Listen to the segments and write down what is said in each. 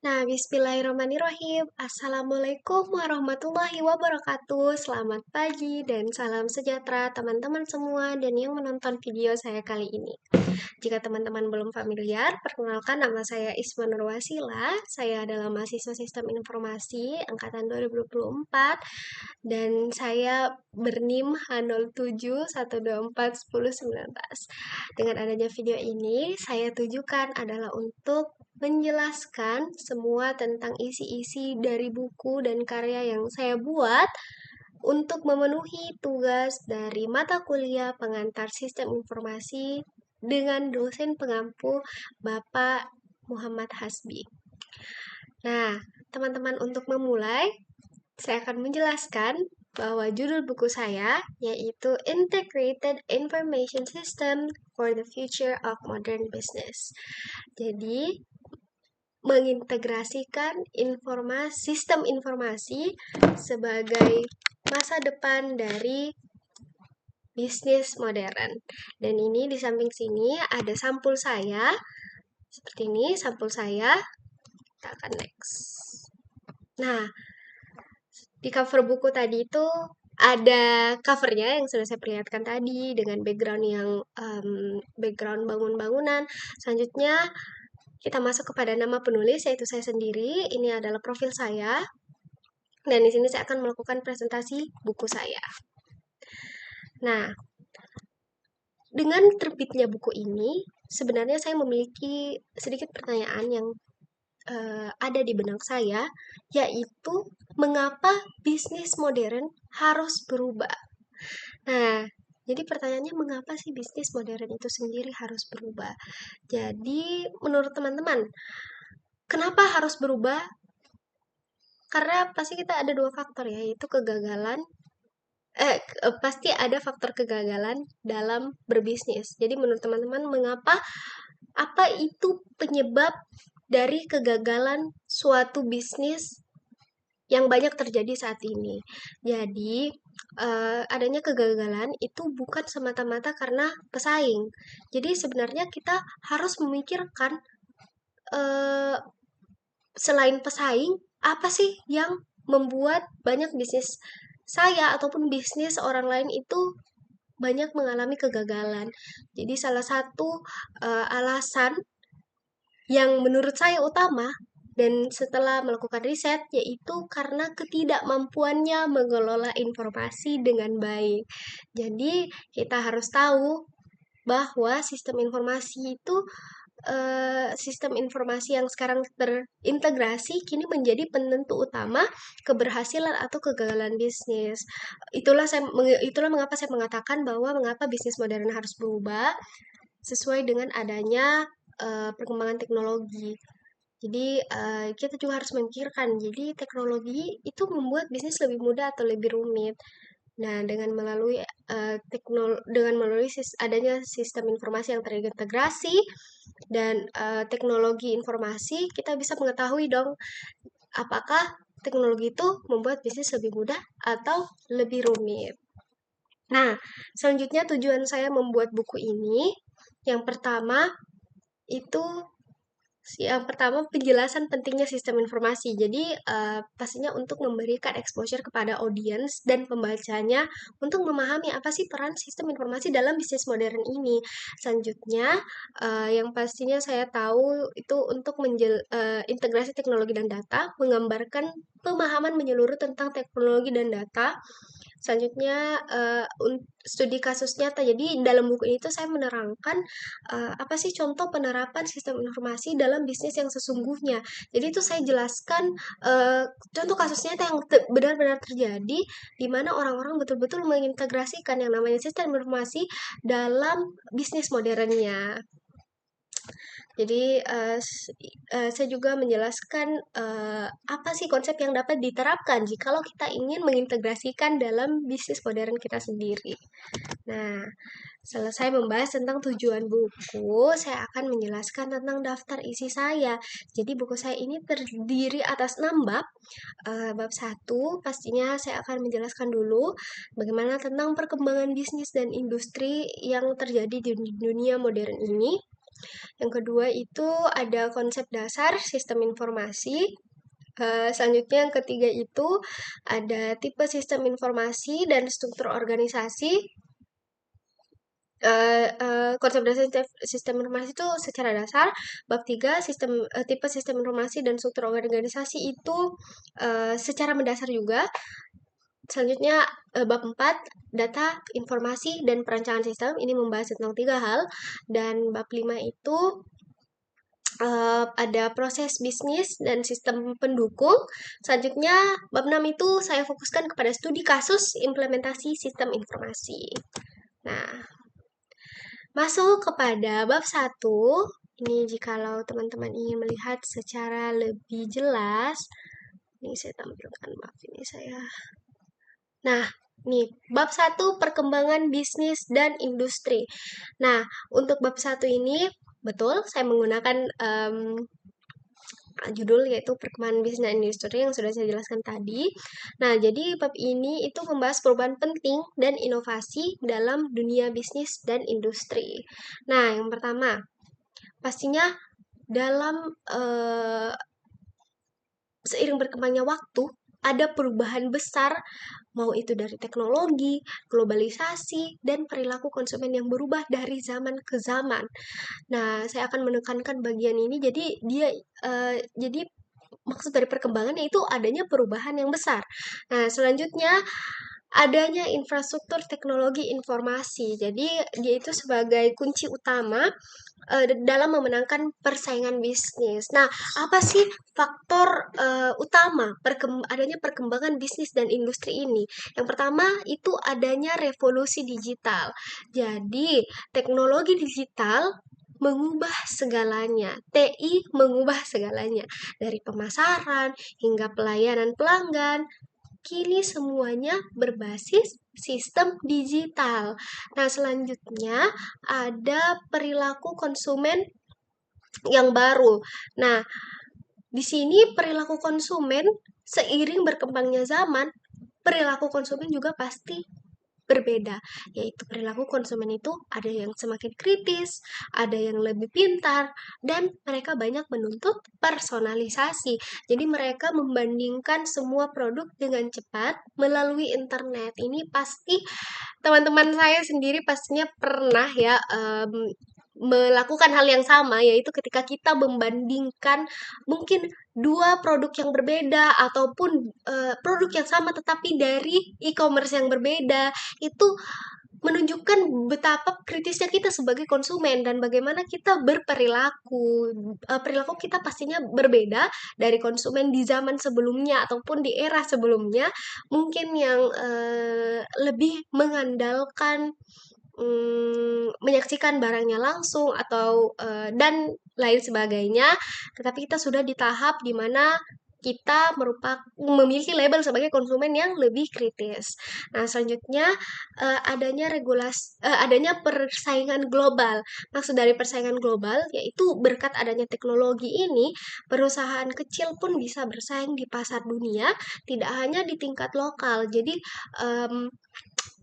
Bismillahirrahmanirrahim. Assalamualaikum warahmatullahi wabarakatuh. Selamat pagi dan salam sejahtera teman-teman semua dan yang menonton video saya kali ini. Jika teman-teman belum familiar, perkenalkan nama saya Isma Nurwasila. Saya adalah mahasiswa Sistem Informasi angkatan 2024 dan saya bernim H07 124 10 19. Dengan adanya video ini, saya tujukan adalah untuk menjelaskan semua tentang isi-isi dari buku dan karya yang saya buat untuk memenuhi tugas dari mata kuliah pengantar sistem informasi dengan dosen pengampu Bapak Muhammad Hasbi. Nah, teman-teman, untuk memulai, saya akan menjelaskan bahwa judul buku saya yaitu Integrated Information System for the Future of Modern Business. Jadi, mengintegrasikan sistem informasi sebagai masa depan dari bisnis modern. Dan ini di samping sini ada sampul saya. Seperti ini sampul saya. Kita akan next. Nah, di cover buku tadi itu ada covernya yang sudah saya perlihatkan tadi dengan background yang background bangunan. Selanjutnya kita masuk kepada nama penulis, yaitu saya sendiri. Ini adalah profil saya. Dan di sini saya akan melakukan presentasi buku saya. Nah, dengan terbitnya buku ini, sebenarnya saya memiliki sedikit pertanyaan yang ada di benak saya, yaitu mengapa bisnis modern harus berubah? Nah, jadi pertanyaannya mengapa sih bisnis modern itu sendiri harus berubah? Jadi, menurut teman-teman, kenapa harus berubah? Karena pasti kita ada dua faktor, yaitu kegagalan. Pasti ada faktor kegagalan dalam berbisnis. Jadi menurut teman-teman, apa itu penyebab dari kegagalan suatu bisnis yang banyak terjadi saat ini? Jadi, adanya kegagalan itu bukan semata-mata karena pesaing. Jadi sebenarnya kita harus memikirkan selain pesaing, apa sih yang membuat banyak bisnis saya ataupun bisnis orang lain itu banyak mengalami kegagalan. Jadi salah satu alasan yang menurut saya utama dan setelah melakukan riset yaitu karena ketidakmampuannya mengelola informasi dengan baik. Jadi kita harus tahu bahwa sistem informasi yang sekarang terintegrasi kini menjadi penentu utama keberhasilan atau kegagalan bisnis. Itulah mengapa saya mengatakan bahwa mengapa bisnis modern harus berubah sesuai dengan adanya perkembangan teknologi. Jadi kita juga harus memikirkan, jadi teknologi itu membuat bisnis lebih mudah atau lebih rumit. Nah, dengan melalui adanya sistem informasi yang terintegrasi dan teknologi informasi, kita bisa mengetahui dong apakah teknologi itu membuat bisnis lebih mudah atau lebih rumit. Nah, selanjutnya tujuan saya membuat buku ini, yang pertama penjelasan pentingnya sistem informasi. Jadi, pastinya untuk memberikan exposure kepada audiens dan pembacanya untuk memahami apa sih peran sistem informasi dalam bisnis modern ini. Selanjutnya, yang pastinya saya tahu itu untuk integrasi teknologi dan data, menggambarkan pemahaman menyeluruh tentang teknologi dan data. Selanjutnya, studi kasus nyata. Jadi dalam buku itu saya menerangkan apa sih contoh penerapan sistem informasi dalam bisnis yang sesungguhnya. Jadi itu saya jelaskan contoh kasus nyata yang benar-benar terjadi, di mana orang-orang betul-betul mengintegrasikan yang namanya sistem informasi dalam bisnis modernnya. Jadi saya juga menjelaskan apa sih konsep yang dapat diterapkan jikalau kita ingin mengintegrasikan dalam bisnis modern kita sendiri. Nah, selesai membahas tentang tujuan buku, saya akan menjelaskan tentang daftar isi saya. Jadi buku saya ini terdiri atas 6 bab. Bab 1 pastinya saya akan menjelaskan dulu bagaimana tentang perkembangan bisnis dan industri yang terjadi di dunia modern ini. Yang kedua itu ada konsep dasar sistem informasi. Selanjutnya yang ketiga itu ada tipe sistem informasi dan struktur organisasi. Konsep dasar sistem informasi itu secara dasar. Bab 3 tipe sistem informasi dan struktur organisasi itu secara mendasar juga. Selanjutnya bab 4 data, informasi, dan perancangan sistem. Ini membahas tentang 3 hal. Dan bab 5 itu ada proses bisnis dan sistem pendukung. Selanjutnya bab 6 itu saya fokuskan kepada studi kasus implementasi sistem informasi. Nah, masuk kepada bab 1. Ini jikalau teman-teman ingin melihat secara lebih jelas. Ini saya tampilkan, maaf ini saya. Nah, nih, bab 1 perkembangan bisnis dan industri. Nah, untuk bab 1 ini, betul, saya menggunakan judul yaitu perkembangan bisnis dan industri yang sudah saya jelaskan tadi. Nah, jadi bab ini itu membahas perubahan penting dan inovasi dalam dunia bisnis dan industri. Nah, yang pertama, pastinya dalam seiring berkembangnya waktu, ada perubahan besar, mau itu dari teknologi, globalisasi, dan perilaku konsumen yang berubah dari zaman ke zaman. Nah, saya akan menekankan bagian ini, jadi maksud dari perkembangan yaitu adanya perubahan yang besar. Nah, selanjutnya adanya infrastruktur teknologi informasi. Jadi, dia itu sebagai kunci utama dalam memenangkan persaingan bisnis. Nah, apa sih faktor utama adanya perkembangan bisnis dan industri ini? Yang pertama itu adanya revolusi digital. Jadi, teknologi digital mengubah segalanya. TI mengubah segalanya. Dari pemasaran hingga pelayanan pelanggan, kini semuanya berbasis sistem digital. Nah, selanjutnya ada perilaku konsumen yang baru. Nah, di sini perilaku konsumen seiring berkembangnya zaman, perilaku konsumen juga pasti berbeda, yaitu perilaku konsumen itu ada yang semakin kritis, ada yang lebih pintar, dan mereka banyak menuntut personalisasi. Jadi mereka membandingkan semua produk dengan cepat melalui internet. Ini pasti teman-teman saya sendiri pastinya pernah ya melakukan hal yang sama, yaitu ketika kita membandingkan mungkin dua produk yang berbeda ataupun produk yang sama tetapi dari e-commerce yang berbeda, itu menunjukkan betapa kritisnya kita sebagai konsumen dan bagaimana kita berperilaku. Perilaku kita pastinya berbeda dari konsumen di zaman sebelumnya ataupun di era sebelumnya, mungkin yang lebih mengandalkan menyaksikan barangnya langsung atau dan lain sebagainya, tetapi kita sudah di tahap di mana kita memiliki label sebagai konsumen yang lebih kritis. Nah, selanjutnya adanya persaingan global. Maksud dari persaingan global yaitu berkat adanya teknologi ini, perusahaan kecil pun bisa bersaing di pasar dunia, tidak hanya di tingkat lokal. Jadi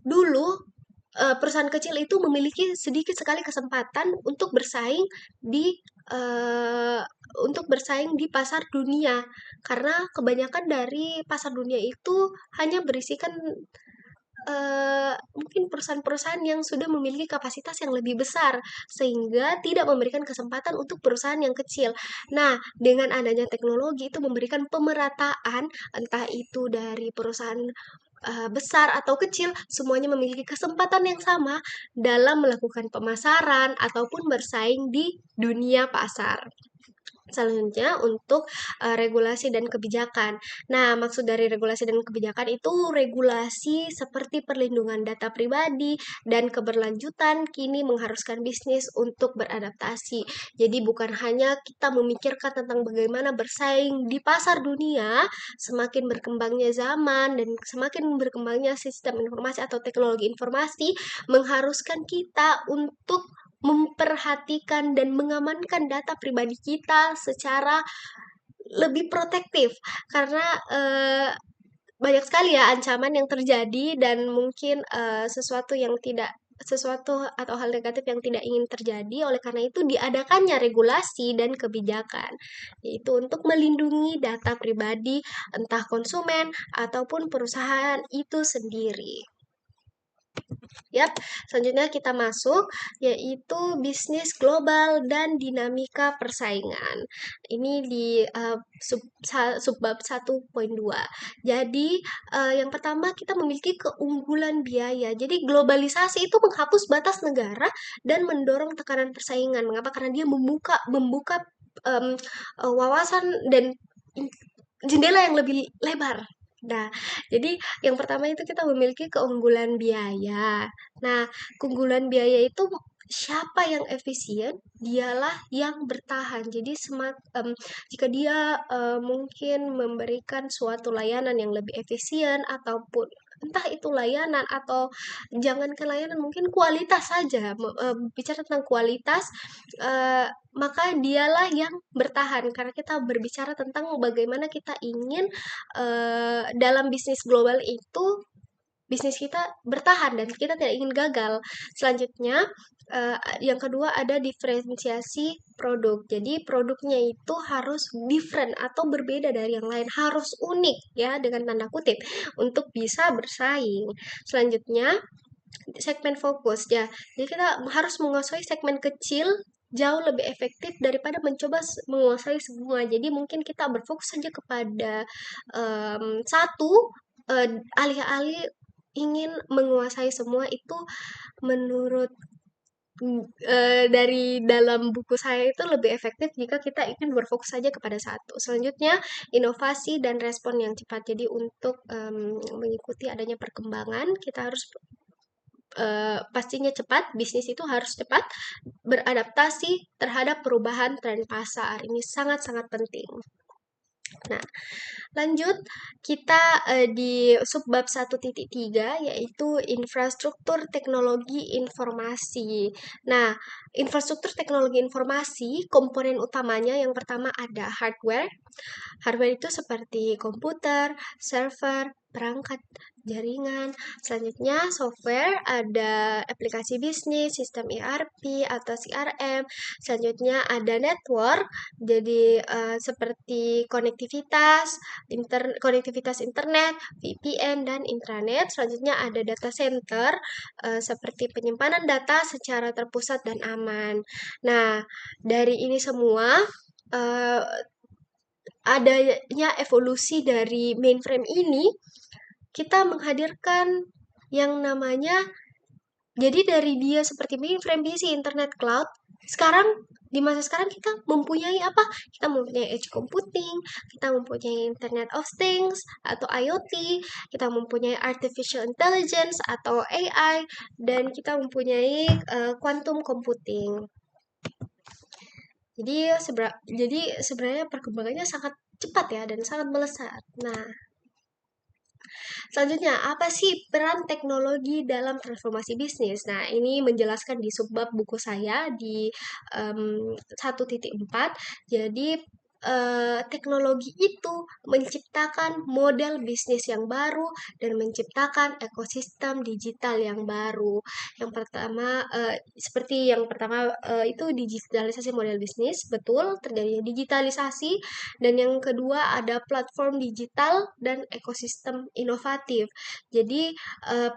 dulu perusahaan kecil itu memiliki sedikit sekali kesempatan untuk bersaing di pasar dunia, karena kebanyakan dari pasar dunia itu hanya berisikan mungkin perusahaan-perusahaan yang sudah memiliki kapasitas yang lebih besar, sehingga tidak memberikan kesempatan untuk perusahaan yang kecil. Nah, dengan adanya teknologi itu memberikan pemerataan, entah itu dari perusahaan besar atau kecil, semuanya memiliki kesempatan yang sama dalam melakukan pemasaran ataupun bersaing di dunia pasar. Selanjutnya untuk regulasi dan kebijakan. Nah, maksud dari regulasi dan kebijakan itu regulasi seperti perlindungan data pribadi dan keberlanjutan kini mengharuskan bisnis untuk beradaptasi. Jadi bukan hanya kita memikirkan tentang bagaimana bersaing di pasar dunia, semakin berkembangnya zaman dan semakin berkembangnya sistem informasi atau teknologi informasi mengharuskan kita untuk memperhatikan dan mengamankan data pribadi kita secara lebih protektif, karena banyak sekali ya ancaman yang terjadi dan mungkin sesuatu yang tidak sesuatu atau hal negatif yang tidak ingin terjadi. Oleh karena itu diadakannya regulasi dan kebijakan, yaitu untuk melindungi data pribadi entah konsumen ataupun perusahaan itu sendiri. Yap, selanjutnya kita masuk yaitu bisnis global dan dinamika persaingan. Ini di subbab 1.2. Jadi yang pertama kita memiliki keunggulan biaya. Jadi globalisasi itu menghapus batas negara dan mendorong tekanan persaingan. Mengapa? Karena dia membuka wawasan dan jendela yang lebih lebar. Nah, jadi yang pertama itu kita memiliki keunggulan biaya. Nah, keunggulan biaya itu siapa yang efisien, dialah yang bertahan. Jadi jika dia mungkin memberikan suatu layanan yang lebih efisien ataupun entah itu layanan atau jangankan layanan, mungkin kualitas saja. Bicara tentang kualitas, maka dialah yang bertahan karena kita berbicara tentang bagaimana kita ingin dalam bisnis global itu bisnis kita bertahan dan kita tidak ingin gagal. Selanjutnya, yang kedua ada diferensiasi produk. Jadi produknya itu harus different atau berbeda dari yang lain, harus unik ya dengan tanda kutip untuk bisa bersaing. Selanjutnya, segmen fokus ya. Jadi kita harus menguasai segmen kecil jauh lebih efektif daripada mencoba menguasai semua. Jadi mungkin kita berfokus saja kepada satu alih-alih ingin menguasai semua itu menurut dari dalam buku saya itu lebih efektif jika kita ingin berfokus saja kepada satu. Selanjutnya, inovasi dan respon yang cepat. Jadi untuk mengikuti adanya perkembangan, kita harus pastinya cepat, bisnis itu harus cepat beradaptasi terhadap perubahan tren pasar. Ini sangat-sangat penting. Nah, lanjut kita di subbab 1.3 yaitu infrastruktur teknologi informasi. Nah, infrastruktur teknologi informasi komponen utamanya yang pertama ada hardware. Hardware itu seperti komputer, server, perangkat jaringan. Selanjutnya software ada aplikasi bisnis, sistem ERP atau CRM. Selanjutnya ada network, jadi seperti konektivitas internet, VPN dan intranet. Selanjutnya ada data center, seperti penyimpanan data secara terpusat dan aman. Nah, dari ini semua adanya evolusi dari mainframe ini, kita menghadirkan yang namanya, jadi dari dia seperti mainframe diisi internet cloud, sekarang di masa sekarang kita mempunyai apa? Kita mempunyai edge computing, kita mempunyai Internet of Things atau IoT, kita mempunyai artificial intelligence atau AI, dan kita mempunyai quantum computing. Jadi sebenarnya perkembangannya sangat cepat ya dan sangat melesat. Nah, selanjutnya, apa sih peran teknologi dalam transformasi bisnis? Nah, ini menjelaskan di subbab buku saya di 1.4. Jadi, teknologi itu menciptakan model bisnis yang baru dan menciptakan ekosistem digital yang baru. Yang pertama, seperti yang pertama itu digitalisasi model bisnis, betul terjadi digitalisasi, dan yang kedua ada platform digital dan ekosistem inovatif. Jadi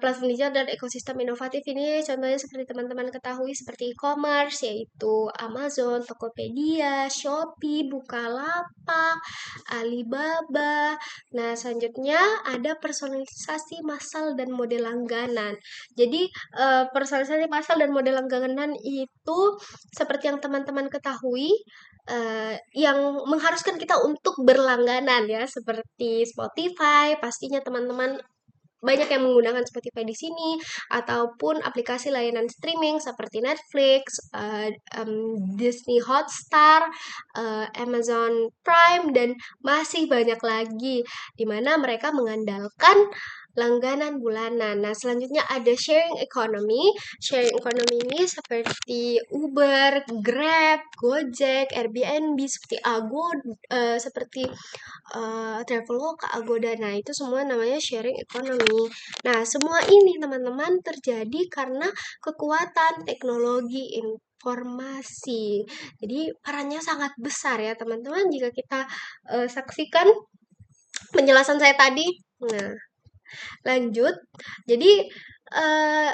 platform digital dan ekosistem inovatif ini contohnya seperti teman-teman ketahui seperti e-commerce yaitu Amazon, Tokopedia, Shopee, Bukalapak, Alibaba. Nah, selanjutnya ada personalisasi massal dan model langganan. Jadi personalisasi massal dan model langganan itu seperti yang teman-teman ketahui yang mengharuskan kita untuk berlangganan ya, seperti Spotify, pastinya teman-teman banyak yang menggunakan Spotify di sini, ataupun aplikasi layanan streaming seperti Netflix, Disney Hotstar, Amazon Prime, dan masih banyak lagi, di mana mereka mengandalkan langganan bulanan. Nah, selanjutnya ada sharing economy. Sharing economy ini seperti Uber, Grab, Gojek, Airbnb, seperti seperti Traveloka, Agoda. Nah, itu semua namanya sharing economy. Nah, semua ini teman-teman terjadi karena kekuatan teknologi informasi. Jadi perannya sangat besar ya teman-teman jika kita saksikan penjelasan saya tadi. Nah, lanjut. Jadi eh,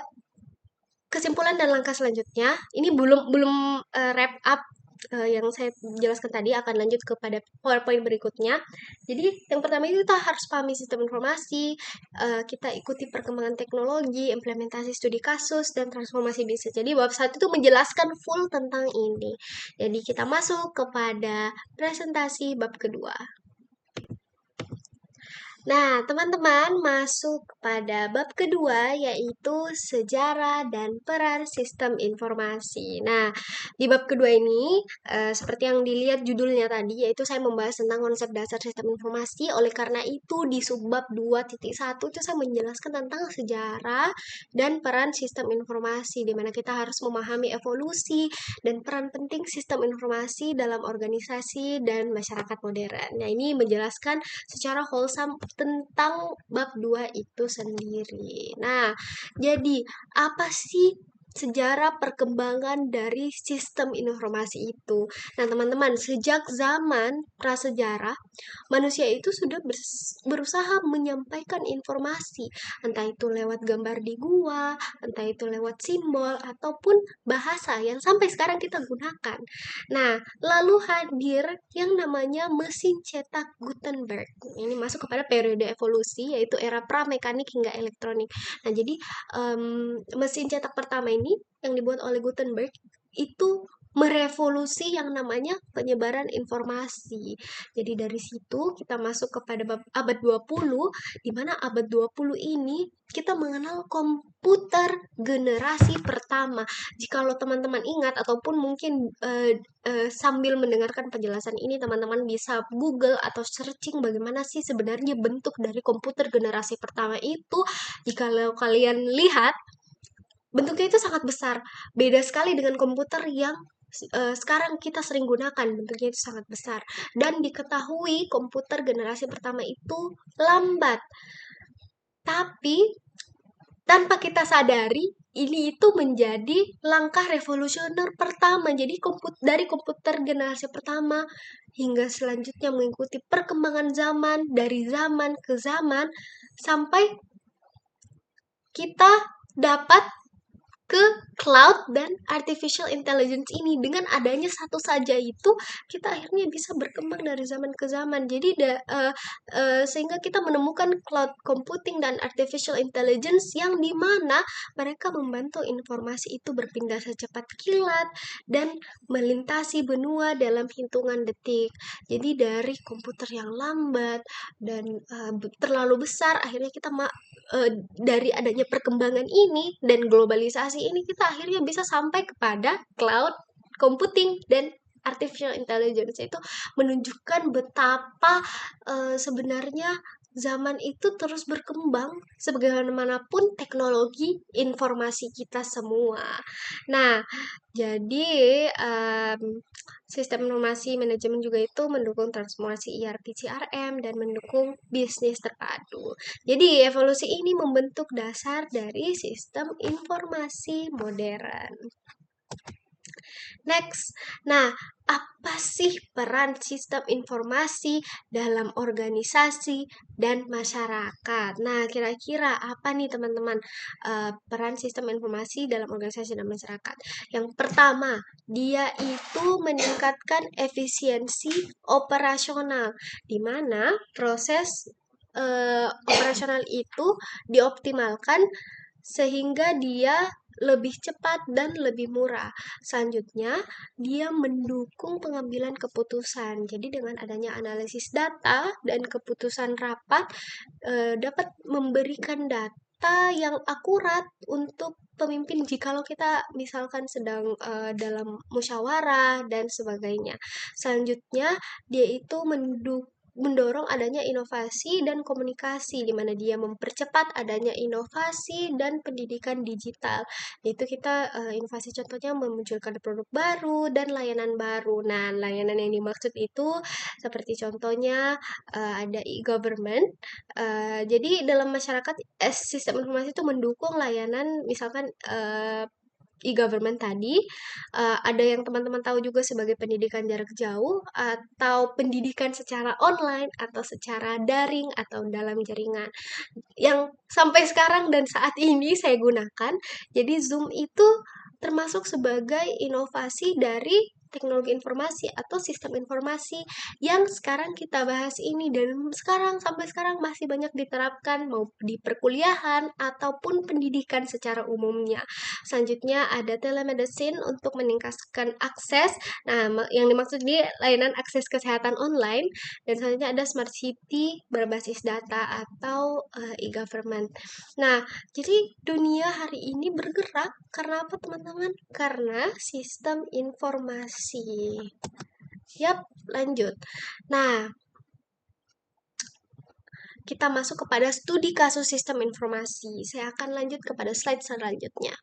kesimpulan dan langkah selanjutnya ini belum belum wrap up yang saya jelaskan tadi, akan lanjut kepada PowerPoint berikutnya. Jadi yang pertama itu kita harus pahami sistem informasi, kita ikuti perkembangan teknologi, implementasi studi kasus, dan transformasi bisnis. Jadi bab 1 itu menjelaskan full tentang ini. Jadi kita masuk kepada presentasi bab kedua. Nah, teman-teman masuk pada bab kedua, yaitu sejarah dan peran sistem informasi. Nah, di bab kedua ini, seperti yang dilihat judulnya tadi, yaitu saya membahas tentang konsep dasar sistem informasi. Oleh karena itu, di subbab 2.1 itu saya menjelaskan tentang sejarah dan peran sistem informasi, di mana kita harus memahami evolusi dan peran penting sistem informasi dalam organisasi dan masyarakat modern. Nah, ini menjelaskan secara wholesome tentang bab 2 itu sendiri. Nah, jadi apa sih sejarah perkembangan dari sistem informasi itu? Nah, teman-teman, sejak zaman prasejarah, manusia itu sudah berusaha menyampaikan informasi, entah itu lewat gambar di gua, entah itu lewat simbol, ataupun bahasa yang sampai sekarang kita gunakan. Nah, lalu hadir yang namanya mesin cetak Gutenberg. Ini masuk kepada periode evolusi, yaitu era pra-mekanik hingga elektronik. Nah, jadi mesin cetak pertama ini yang dibuat oleh Gutenberg itu merevolusi yang namanya penyebaran informasi. Jadi dari situ kita masuk kepada abad 20, di mana abad 20 ini kita mengenal komputer generasi pertama. Jikalau teman-teman ingat ataupun mungkin sambil mendengarkan penjelasan ini, teman-teman bisa Google atau searching bagaimana sih sebenarnya bentuk dari komputer generasi pertama itu. Jikalau kalian lihat, bentuknya itu sangat besar. Beda sekali dengan komputer yang sekarang kita sering gunakan, bentuknya itu sangat besar. Dan diketahui komputer generasi pertama itu lambat. Tapi tanpa kita sadari, ini itu menjadi langkah revolusioner pertama. Jadi dari komputer generasi pertama hingga selanjutnya mengikuti perkembangan zaman, dari zaman ke zaman, sampai kita dapat ke cloud dan artificial intelligence ini. Dengan adanya satu saja itu, kita akhirnya bisa berkembang dari zaman ke zaman. Jadi sehingga kita menemukan cloud computing dan artificial intelligence yang dimana mereka membantu informasi itu berpindah secepat kilat dan melintasi benua dalam hitungan detik. Jadi dari komputer yang lambat dan terlalu besar, akhirnya kita dari adanya perkembangan ini dan globalisasi ini, kita akhirnya bisa sampai kepada cloud computing dan artificial intelligence. Itu menunjukkan betapa sebenarnya zaman itu terus berkembang sebagaimanapun teknologi informasi kita semua. Nah, jadi sistem informasi manajemen juga itu mendukung transformasi ERP CRM dan mendukung bisnis terpadu. Jadi evolusi ini membentuk dasar dari sistem informasi modern. Next, nah apa sih peran sistem informasi dalam organisasi dan masyarakat? Nah, kira-kira apa nih teman-teman peran sistem informasi dalam organisasi dan masyarakat? Yang pertama, dia itu meningkatkan efisiensi operasional, di mana proses operasional itu dioptimalkan sehingga dia lebih cepat dan lebih murah. Selanjutnya, dia mendukung pengambilan keputusan. Jadi dengan adanya analisis data dan keputusan rapat dapat memberikan data yang akurat untuk pemimpin jikalau kita misalkan sedang dalam musyawarah dan sebagainya. Selanjutnya, dia itu mendukung mendorong adanya inovasi dan komunikasi, di mana dia mempercepat adanya inovasi dan pendidikan digital. Yaitu kita inovasi contohnya memunculkan produk baru dan layanan baru. Nah, layanan yang dimaksud itu seperti contohnya ada e-government. Jadi dalam masyarakat sistem informasi itu mendukung layanan misalkan e-government tadi, ada yang teman-teman tahu juga sebagai pendidikan jarak jauh, atau pendidikan secara online, atau secara daring, atau dalam jaringan. Yang sampai sekarang dan saat ini saya gunakan, jadi Zoom itu termasuk sebagai inovasi dari teknologi informasi atau sistem informasi yang sekarang kita bahas ini dan sampai sekarang masih banyak diterapkan mau di perkuliahan ataupun pendidikan secara umumnya. Selanjutnya ada telemedicine untuk meningkatkan akses. Nah, yang dimaksud ini layanan akses kesehatan online. Dan selanjutnya ada smart city berbasis data atau e-government. Nah, jadi dunia hari ini bergerak karena apa teman-teman? Karena sistem informasi. Yap, lanjut. Nah, kita masuk kepada studi kasus sistem informasi. Saya akan lanjut kepada slide selanjutnya.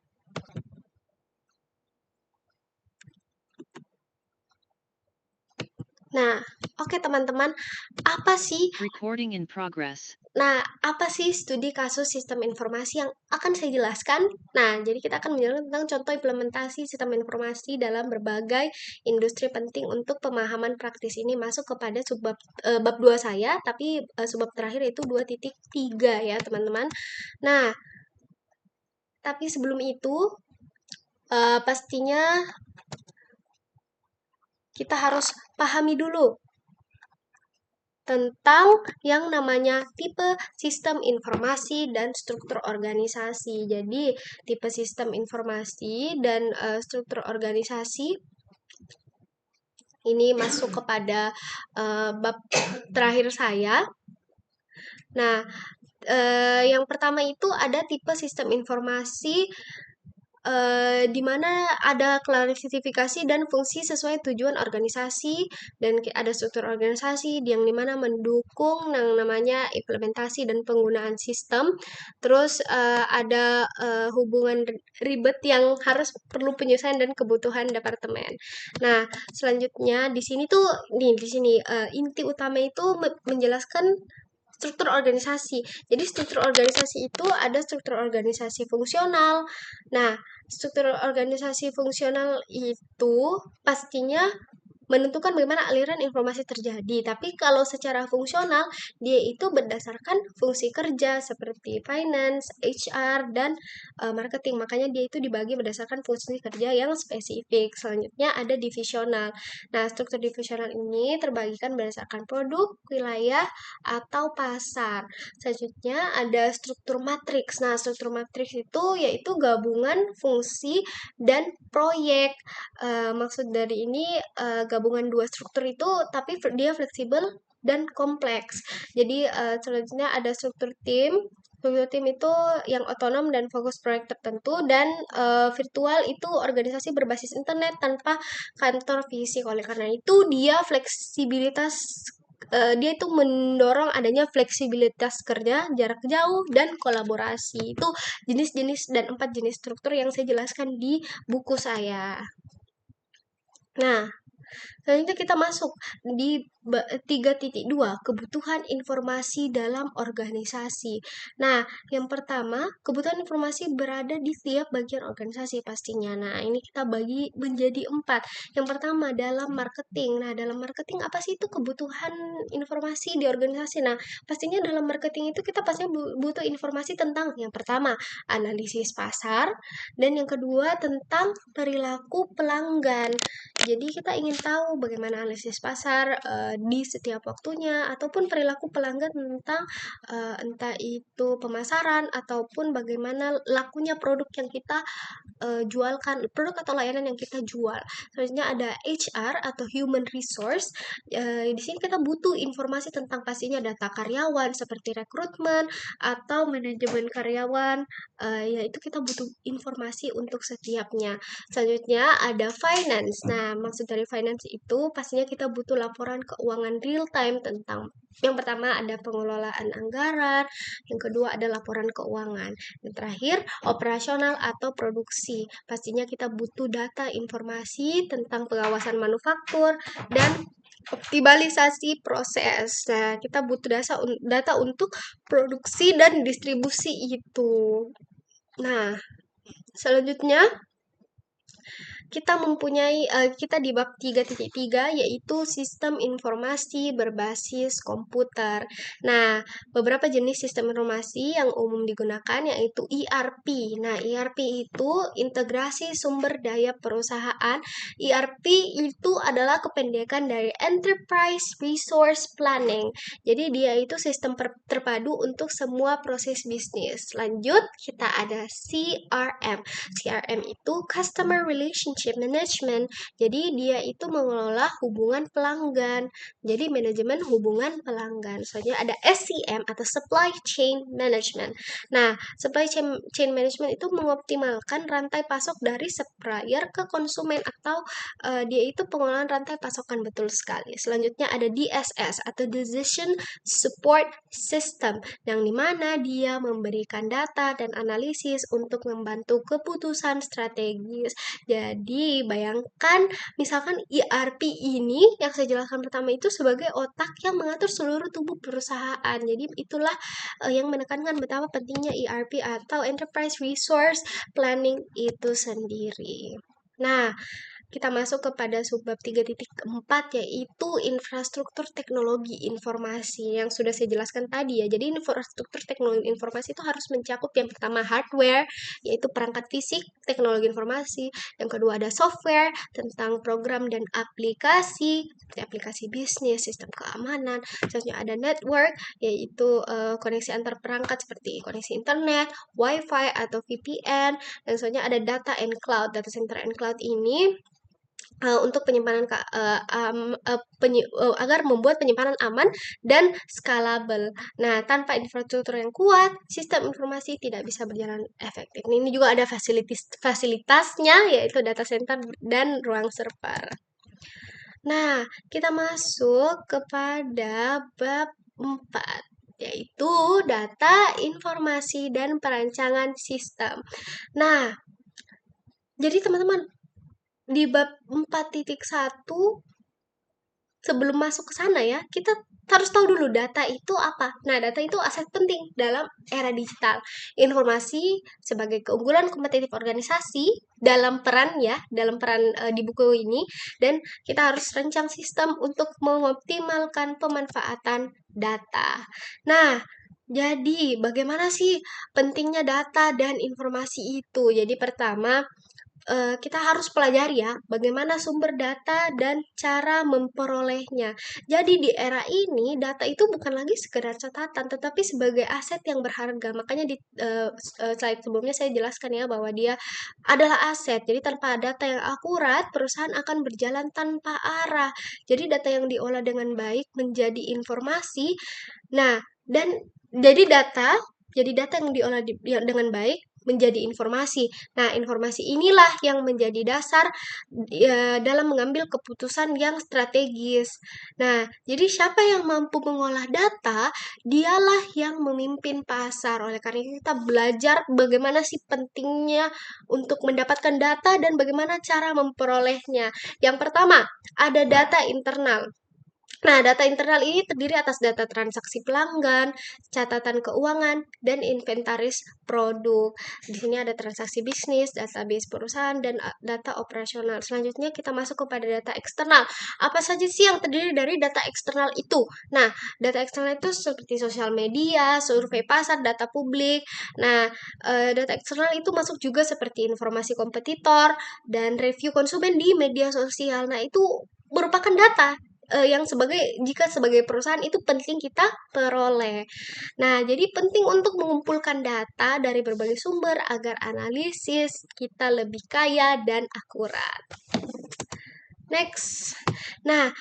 Nah, oke teman-teman, apa sih Recording in progress. Nah, apa sih studi kasus sistem informasi yang akan saya jelaskan? Nah, jadi kita akan menjelaskan tentang contoh implementasi sistem informasi dalam berbagai industri penting untuk pemahaman praktis. Ini masuk kepada bab 2 saya, tapi subbab terakhir itu 2.3 ya, teman-teman. Nah, tapi sebelum itu pastinya kita harus pahami dulu tentang yang namanya tipe sistem informasi dan struktur organisasi. Jadi, tipe sistem informasi dan struktur organisasi ini masuk kepada bab terakhir saya. Nah, yang pertama itu ada tipe sistem informasi di mana ada klasifikasi dan fungsi sesuai tujuan organisasi dan ada struktur organisasi yang dimana mendukung yang namanya implementasi dan penggunaan sistem. Terus ada hubungan ribet yang perlu penyesuaian dan kebutuhan departemen. Nah, selanjutnya di sini inti utama itu menjelaskan struktur organisasi. Jadi struktur organisasi itu ada struktur organisasi fungsional. Nah, struktur organisasi fungsional itu pastinya menentukan bagaimana aliran informasi terjadi. Tapi kalau secara fungsional, dia itu berdasarkan fungsi kerja seperti finance, HR, dan marketing. Makanya dia itu dibagi berdasarkan fungsi kerja yang spesifik. Selanjutnya ada divisional. Nah, struktur divisional ini terbagikan berdasarkan produk, wilayah, atau pasar. Selanjutnya ada struktur matriks. Nah, struktur matriks itu yaitu gabungan fungsi dan proyek. Maksud dari ini gabungan dua struktur itu tapi dia fleksibel dan kompleks. Jadi selanjutnya ada struktur tim. Struktur tim itu yang otonom dan fokus proyek tertentu dan virtual itu organisasi berbasis internet tanpa kantor fisik. Oleh karena itu dia itu mendorong adanya fleksibilitas kerja, jarak jauh, dan kolaborasi. Itu jenis-jenis dan 4 jenis struktur yang saya jelaskan di buku saya. Nah, selanjutnya kita masuk di 3.2, kebutuhan informasi dalam organisasi. Nah, yang pertama, kebutuhan informasi berada di tiap bagian organisasi pastinya. Nah, ini kita bagi menjadi 4. Yang pertama, dalam marketing. Nah, dalam marketing apa sih itu kebutuhan informasi di organisasi? Nah, pastinya dalam marketing itu kita pastinya butuh informasi tentang yang pertama, analisis pasar, dan yang kedua tentang perilaku pelanggan. Jadi kita ingin tahu bagaimana analisis pasar di setiap waktunya ataupun perilaku pelanggan tentang entah itu pemasaran ataupun bagaimana lakunya produk yang kita jualkan, produk atau layanan yang kita jual. Selanjutnya ada HR atau human resource. Di sini kita butuh informasi tentang pastinya data karyawan seperti rekrutmen atau manajemen karyawan. Yaitu kita butuh informasi untuk setiapnya. Selanjutnya ada finance. Nah, maksud dari finance itu pastinya kita butuh laporan keuangan real time tentang yang pertama ada pengelolaan anggaran, yang kedua ada laporan keuangan, yang terakhir operasional atau produksi. Pastinya kita butuh data informasi tentang pengawasan manufaktur dan optimalisasi proses. Nah, kita butuh data untuk produksi dan distribusi itu. Nah, selanjutnya kita di bab 3.3 yaitu sistem informasi berbasis komputer. Nah, beberapa jenis sistem informasi yang umum digunakan yaitu ERP. Nah, ERP itu integrasi sumber daya perusahaan. ERP itu adalah kependekan dari Enterprise Resource Planning. Jadi dia itu sistem terpadu untuk semua proses bisnis. Lanjut, kita ada CRM. CRM itu Customer Relationship Management. Jadi dia itu mengelola hubungan pelanggan. Jadi manajemen hubungan pelanggan. Soalnya ada SCM atau Supply Chain Management. Nah, Supply Chain Management itu mengoptimalkan rantai pasok dari supplier ke konsumen atau dia itu pengelolaan rantai pasokan, betul sekali. Selanjutnya ada DSS atau Decision Support System, yang dimana dia memberikan data dan analisis untuk membantu keputusan strategis. Jadi bayangkan misalkan ERP ini yang saya jelaskan pertama itu sebagai otak yang mengatur seluruh tubuh perusahaan. Jadi itulah yang menekankan betapa pentingnya ERP atau Enterprise Resource Planning itu sendiri. Nah, kita masuk kepada subbab 3.4 yaitu infrastruktur teknologi informasi yang sudah saya jelaskan tadi ya. Jadi infrastruktur teknologi informasi itu harus mencakup yang pertama hardware yaitu perangkat fisik teknologi informasi, yang kedua ada software tentang program dan aplikasi seperti aplikasi bisnis, sistem keamanan, selanjutnya ada network yaitu koneksi antar perangkat seperti koneksi internet, wifi atau VPN, dan selanjutnya ada data and cloud. Data center and cloud ini untuk penyimpanan agar membuat penyimpanan aman dan skalabel. Nah, tanpa infrastruktur yang kuat, sistem informasi tidak bisa berjalan efektif. Ini juga ada fasilitasnya yaitu data center dan ruang server. Nah, kita masuk kepada bab 4 yaitu data, informasi, dan perancangan sistem. Nah, jadi teman-teman di bab 4.1 sebelum masuk ke sana ya, kita harus tahu dulu data itu apa. Nah, data itu aset penting dalam era digital. Informasi sebagai keunggulan kompetitif organisasi dalam peran di buku ini, dan kita harus rancang sistem untuk mengoptimalkan pemanfaatan data. Nah, jadi bagaimana sih pentingnya data dan informasi itu? Jadi pertama, kita harus pelajari ya, bagaimana sumber data dan cara memperolehnya. Jadi di era ini, data itu bukan lagi sekedar catatan, tetapi sebagai aset yang berharga. Makanya di slide sebelumnya saya jelaskan ya, bahwa dia adalah aset. Jadi tanpa data yang akurat, perusahaan akan berjalan tanpa arah. Jadi data yang diolah dengan baik menjadi informasi. Nah, dan jadi data yang diolah dengan baik menjadi informasi. Nah, informasi inilah yang menjadi dasar dalam mengambil keputusan yang strategis. Nah, jadi siapa yang mampu mengolah data, dialah yang memimpin pasar. Oleh karena itu kita belajar bagaimana sih pentingnya untuk mendapatkan data dan bagaimana cara memperolehnya. Yang pertama, ada data internal. Nah, data internal ini terdiri atas data transaksi pelanggan, catatan keuangan, dan inventaris produk. Di sini ada transaksi bisnis, database perusahaan, dan data operasional. Selanjutnya kita masuk kepada data eksternal. Apa saja sih yang terdiri dari data eksternal itu? Nah, data eksternal itu seperti sosial media, survei pasar, data publik. Nah, data eksternal itu masuk juga seperti informasi kompetitor dan review konsumen di media sosial. Nah, itu merupakan data yang jika sebagai perusahaan itu penting kita peroleh. Nah, jadi penting untuk mengumpulkan data dari berbagai sumber agar analisis kita lebih kaya dan akurat. Next. Nah,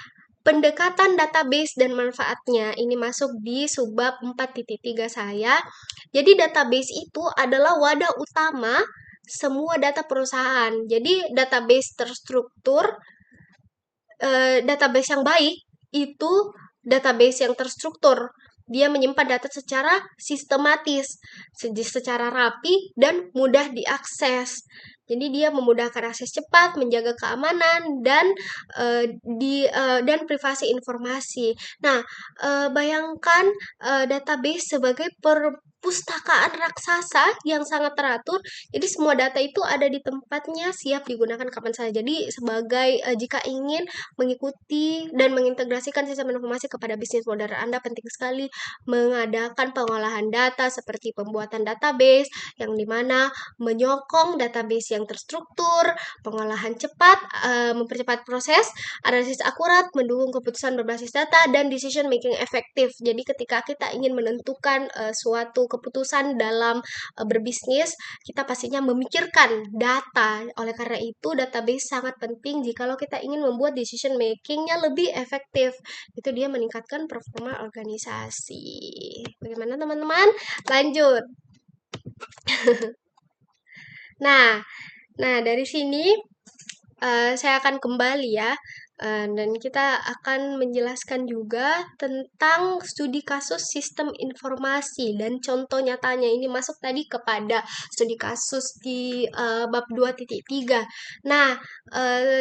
pendekatan database dan manfaatnya ini masuk di subbab 4.3 saya. Jadi database itu adalah wadah utama semua data perusahaan. Jadi database terstruktur database yang baik itu database yang terstruktur. Dia menyimpan data secara sistematis, secara rapi, dan mudah diakses. Jadi dia memudahkan akses cepat, menjaga keamanan, dan dan privasi informasi. Nah, bayangkan database sebagai perpustakaan raksasa yang sangat teratur. Jadi semua data itu ada di tempatnya, siap digunakan kapan saja. Jadi sebagai jika ingin mengikuti dan mengintegrasikan sistem informasi kepada bisnis modern Anda, penting sekali mengadakan pengolahan data seperti pembuatan database yang dimana menyokong database yang terstruktur, pengolahan cepat, mempercepat proses, analisis akurat, mendukung keputusan berbasis data, dan decision making efektif. Jadi ketika kita ingin menentukan suatu keputusan dalam berbisnis, kita pastinya memikirkan data. Oleh karena itu, database sangat penting jikalau kita ingin membuat decision making-nya lebih efektif. Itu dia meningkatkan performa organisasi. Bagaimana teman-teman? Lanjut. Nah, dari sini saya akan kembali ya, dan kita akan menjelaskan juga tentang studi kasus sistem informasi dan contoh nyatanya. Ini masuk tadi kepada studi kasus di bab 2.3. Nah,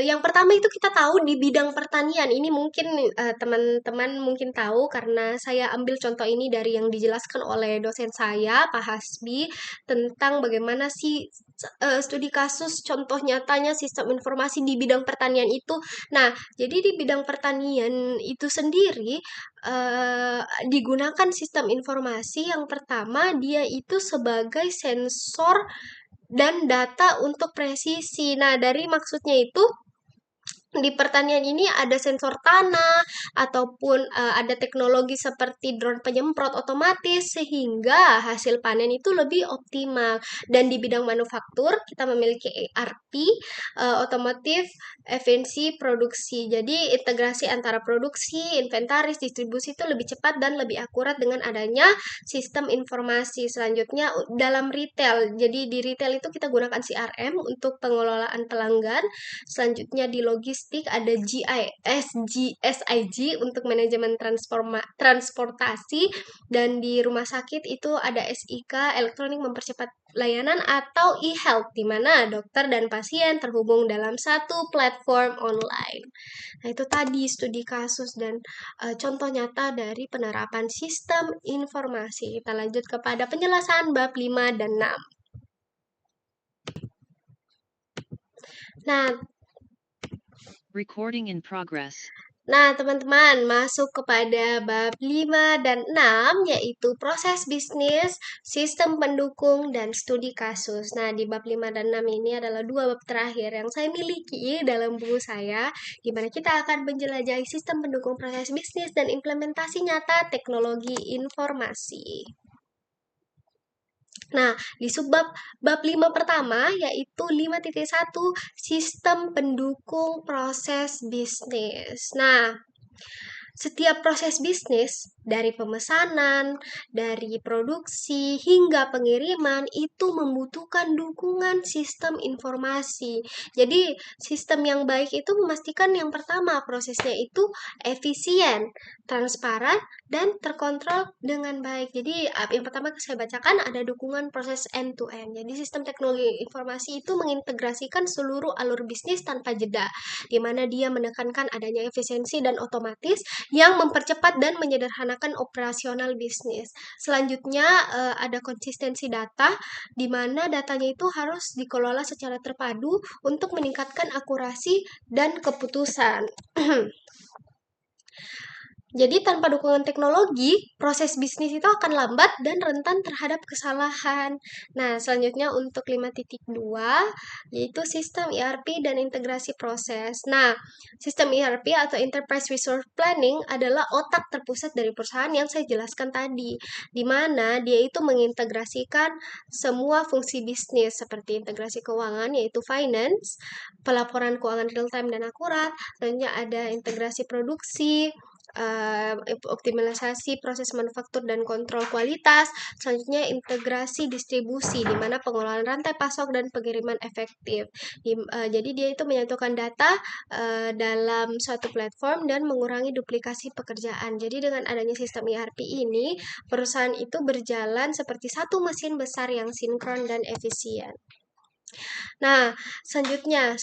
yang pertama itu kita tahu di bidang pertanian. Ini mungkin teman-teman mungkin tahu karena saya ambil contoh ini dari yang dijelaskan oleh dosen saya, Pak Hasbi, tentang bagaimana sih studi kasus contoh nyatanya sistem informasi di bidang pertanian itu. Nah, jadi di bidang pertanian itu sendiri digunakan sistem informasi yang pertama dia itu sebagai sensor dan data untuk presisi. Nah, dari maksudnya itu di pertanian ini ada sensor tanah ataupun ada teknologi seperti drone penyemprot otomatis sehingga hasil panen itu lebih optimal. Dan di bidang manufaktur kita memiliki ERP, otomotif efisiensi produksi. Jadi integrasi antara produksi, inventaris, distribusi itu lebih cepat dan lebih akurat dengan adanya sistem informasi. Selanjutnya dalam retail. Jadi di retail itu kita gunakan CRM untuk pengelolaan pelanggan. Selanjutnya di logistik ada SIG untuk manajemen transportasi, dan di rumah sakit itu ada SIK elektronik mempercepat layanan, atau e-health di mana dokter dan pasien terhubung dalam satu platform online. Nah, itu tadi studi kasus dan contoh nyata dari penerapan sistem informasi. Kita lanjut kepada penjelasan bab 5 dan 6. Nah, Recording in progress. teman-teman, masuk kepada bab 5 dan 6, yaitu proses bisnis, sistem pendukung, dan studi kasus. Nah, di bab 5 dan 6 ini adalah dua bab terakhir yang saya miliki dalam buku saya, di mana kita akan menjelajahi sistem pendukung proses bisnis dan implementasi nyata teknologi informasi. Nah, di subbab bab 5 pertama yaitu 5.1 sistem pendukung proses bisnis. Nah, setiap proses bisnis dari pemesanan, dari produksi hingga pengiriman itu membutuhkan dukungan sistem informasi. Jadi, sistem yang baik itu memastikan yang pertama prosesnya itu efisien, transparan, dan terkontrol dengan baik. Jadi, yang pertama saya bacakan ada dukungan proses end to end. Jadi, sistem teknologi informasi itu mengintegrasikan seluruh alur bisnis tanpa jeda, di mana dia menekankan adanya efisiensi dan otomatis yang mempercepat dan menyederhanakan operasional bisnis. Selanjutnya ada konsistensi data, di mana datanya itu harus dikelola secara terpadu untuk meningkatkan akurasi dan keputusan. Jadi tanpa dukungan teknologi, proses bisnis itu akan lambat dan rentan terhadap kesalahan. Nah, selanjutnya untuk 5.2, yaitu sistem ERP dan integrasi proses. Nah, sistem ERP atau Enterprise Resource Planning adalah otak terpusat dari perusahaan yang saya jelaskan tadi, di mana dia itu mengintegrasikan semua fungsi bisnis seperti integrasi keuangan, yaitu finance, pelaporan keuangan real time dan akurat, selanjutnya ada integrasi produksi, optimalisasi proses manufaktur dan kontrol kualitas. Selanjutnya integrasi distribusi, di mana pengelolaan rantai pasok dan pengiriman efektif. Jadi dia itu menyatukan data dalam suatu platform dan mengurangi duplikasi pekerjaan. Jadi dengan adanya sistem ERP ini, perusahaan itu berjalan seperti satu mesin besar yang sinkron dan efisien. Nah, selanjutnya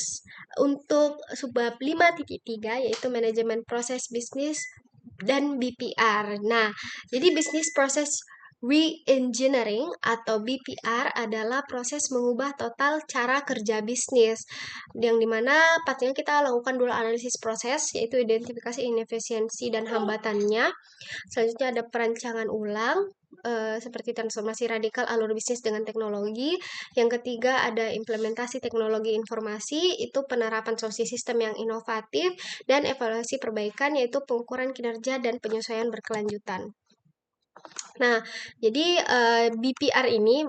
untuk subbab 5.3 yaitu manajemen proses bisnis dan BPR. Nah, jadi bisnis proses re-engineering atau BPR adalah proses mengubah total cara kerja bisnis, yang dimana pastinya kita lakukan dulu analisis proses, yaitu identifikasi inefisiensi dan hambatannya. Selanjutnya ada perancangan ulang, seperti transformasi radikal alur bisnis dengan teknologi. Yang ketiga ada implementasi teknologi informasi, itu penerapan solusi sistem yang inovatif, dan evaluasi perbaikan, yaitu pengukuran kinerja dan penyesuaian berkelanjutan. Nah, jadi BPR ini,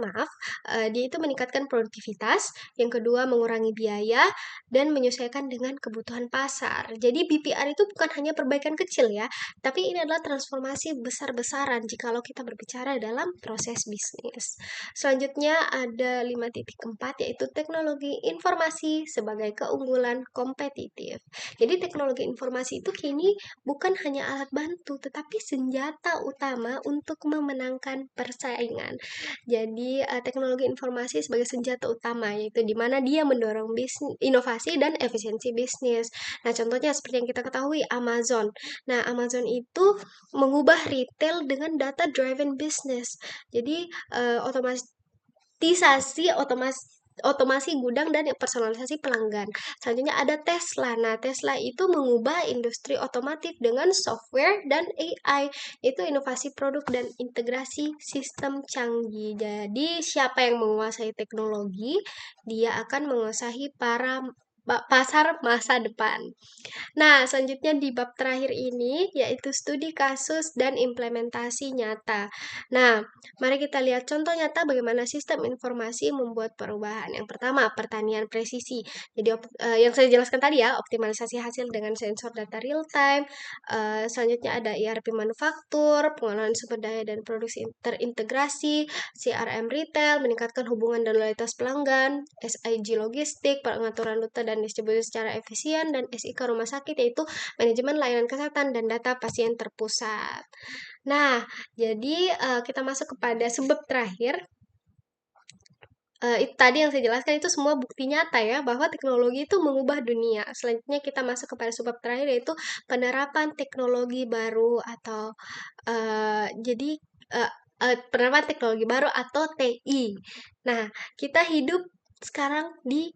dia itu meningkatkan produktivitas, yang kedua mengurangi biaya, dan menyesuaikan dengan kebutuhan pasar. Jadi BPR itu bukan hanya perbaikan kecil ya, tapi ini adalah transformasi besar-besaran jikalau kita berbicara dalam proses bisnis. Selanjutnya ada 5.4 yaitu teknologi informasi sebagai keunggulan kompetitif. Jadi teknologi informasi itu kini bukan hanya alat bantu, tetapi senjata utama untuk memenangkan persaingan. Jadi teknologi informasi sebagai senjata utama, yaitu di mana dia mendorong inovasi dan efisiensi bisnis. Nah, contohnya seperti yang kita ketahui Amazon. Nah, Amazon itu mengubah retail dengan data driven business. Jadi otomasi gudang dan personalisasi pelanggan. Selanjutnya ada Tesla. Nah, Tesla itu mengubah industri otomotif dengan software dan AI. Itu inovasi produk dan integrasi sistem canggih. Jadi, siapa yang menguasai teknologi, dia akan menguasai pasar masa depan. Nah, selanjutnya di bab terakhir ini yaitu studi kasus dan implementasi nyata. Nah, mari kita lihat contoh nyata bagaimana sistem informasi membuat perubahan. Yang pertama, pertanian presisi. Jadi yang saya jelaskan tadi ya, optimalisasi hasil dengan sensor data real time. Selanjutnya ada ERP manufaktur, pengelolaan sumber daya dan produksi terintegrasi, CRM retail, meningkatkan hubungan dan loyalitas pelanggan, SIG logistik, pengaturan rute dan distribusi secara efisien, dan SIK rumah sakit yaitu manajemen layanan kesehatan dan data pasien terpusat. Nah, jadi kita masuk kepada subbab terakhir. Itu tadi yang saya jelaskan itu semua bukti nyata ya bahwa teknologi itu mengubah dunia. Selanjutnya kita masuk kepada subbab terakhir yaitu penerapan teknologi baru atau jadi penerapan teknologi baru atau TI. Nah, kita hidup sekarang di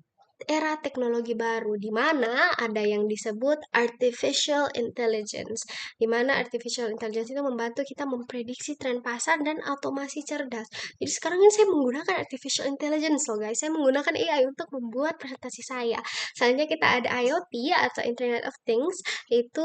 era teknologi baru, di mana ada yang disebut artificial intelligence, di mana artificial intelligence itu membantu kita memprediksi tren pasar dan otomasi cerdas. Jadi sekarang ini saya menggunakan artificial intelligence loh guys, saya menggunakan AI untuk membuat presentasi saya. Selanjutnya kita ada IoT atau Internet of Things, yaitu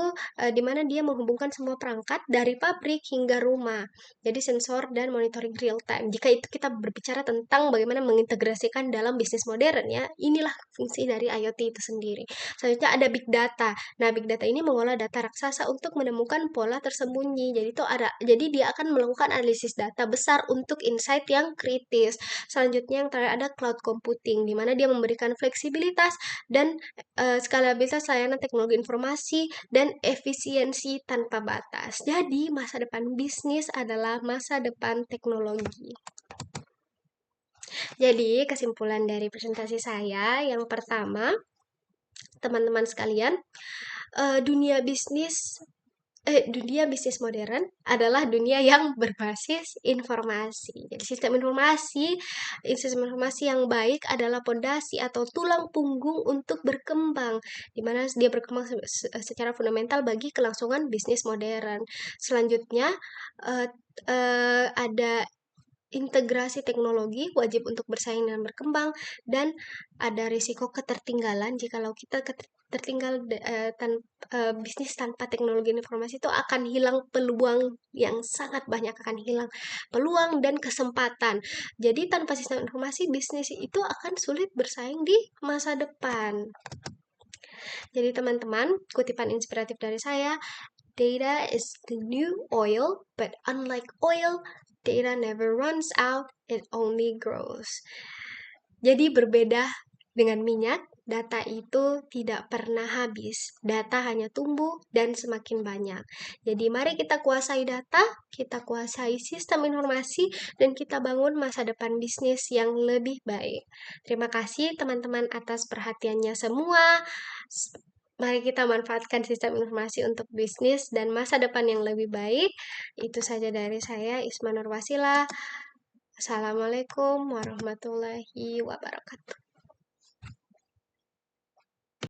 di mana dia menghubungkan semua perangkat dari pabrik hingga rumah. Jadi sensor dan monitoring real time. Jika itu kita berbicara tentang bagaimana mengintegrasikan dalam bisnis modern ya, inilah fungsi dari IoT itu sendiri. Selanjutnya ada big data. Nah, big data ini mengolah data raksasa untuk menemukan pola tersembunyi. Jadi dia akan melakukan analisis data besar untuk insight yang kritis. Selanjutnya yang terakhir ada cloud computing, di mana dia memberikan fleksibilitas dan skalabilitas layanan teknologi informasi dan efisiensi tanpa batas. Jadi masa depan bisnis adalah masa depan teknologi. Jadi, kesimpulan dari presentasi saya yang pertama, teman-teman sekalian, dunia bisnis modern adalah dunia yang berbasis informasi. Jadi sistem informasi yang baik adalah pondasi atau tulang punggung untuk berkembang, di mana dia berkembang secara fundamental bagi kelangsungan bisnis modern. Selanjutnya ada integrasi teknologi wajib untuk bersaing dan berkembang, dan ada risiko ketertinggalan jikalau kita tertinggal bisnis tanpa teknologi informasi itu akan hilang peluang yang sangat banyak, akan hilang peluang dan kesempatan. Jadi tanpa sistem informasi bisnis itu akan sulit bersaing di masa depan. Jadi teman-teman, kutipan inspiratif dari saya, Data is the new oil, but unlike oil, data never runs out, it only grows. Jadi berbeda dengan minyak, data itu tidak pernah habis. Data hanya tumbuh dan semakin banyak. Jadi mari kita kuasai data, kita kuasai sistem informasi, dan kita bangun masa depan bisnis yang lebih baik. Terima kasih teman-teman atas perhatiannya semua. Mari kita manfaatkan sistem informasi untuk bisnis dan masa depan yang lebih baik. Itu saja dari saya, Isma Nurwasila. Assalamualaikum warahmatullahi wabarakatuh.